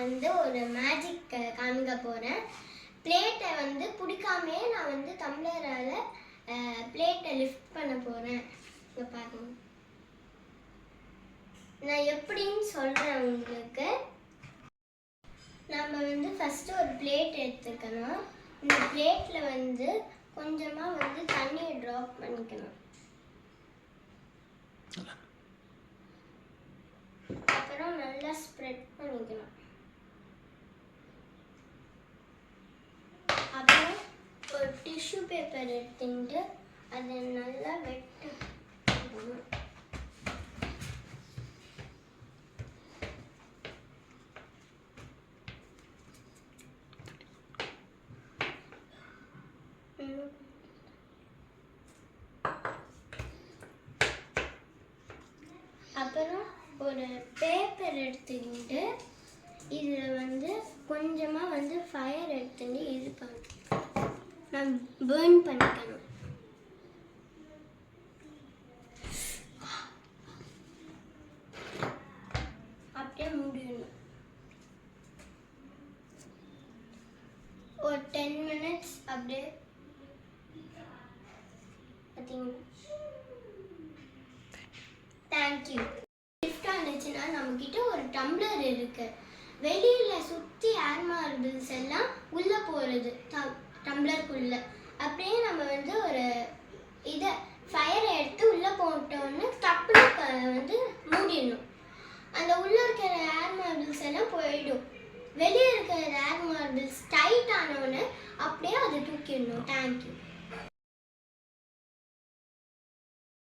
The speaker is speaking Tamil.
வந்து ஒரு மேஜிக் காமிக்க போகிறேன். பிளேட்டை வந்து பிடிக்காமே நான் வந்து டம்ளரால் பிளேட்டை லிஃப்ட் பண்ண போகிறேன். இங்கே பாருங்க, நான் எப்படின்னு சொல்கிறேன் உங்களுக்கு. நம்ம வந்து ஃபஸ்ட்டு ஒரு பிளேட் எடுத்துக்கணும். இந்த பிளேட்டில் வந்து கொஞ்சமாக வந்து தண்ணியை ட்ராப் பண்ணிக்கணும். அப்புறம் நல்லா ஸ்ப்ரெட் பண்ணிக்கணும். அப்புறம் ஒரு டிஷ்யூ பேப்பர் எடுத்துட்டு அதை நல்லா வெட்டணும். அப்புறம் ஒரு பேப்பர் எடுத்துக்கிட்டு இதில் வந்து கொஞ்சமாக வந்து ஃபயர் எடுத்துட்டு இது நான் பேர்ன் பண்ணிக்கணும். அப்படியே மூடிடணும். ஒரு 10 minutes அப்படியே பார்த்தீங்கன்னா. தேங்க்யூ. கிஃப்ட் ஆனிச்சுன்னா நம்மக்கிட்ட ஒரு டம்ளர் இருக்கு. வெளியில் சுற்றி ஏர் மார்பிள்ஸ் எல்லாம் உள்ளே போகிறது டம்ளருக்குள்ளே. அப்படியே நம்ம வந்து ஒரு இதை ஃபயரை எடுத்து உள்ளே போட்டோன்னு டப்புன்னு வந்து மூடிடணும். அந்த உள்ளே இருக்கிற ஏர் மார்பிள்ஸ் எல்லாம் போயிடும். வெளியே இருக்கிற ஏர் மார்பிள்ஸ் டைட் ஆனோன்னு அப்படியே அதை தூக்கிடணும். தேங்க்யூ.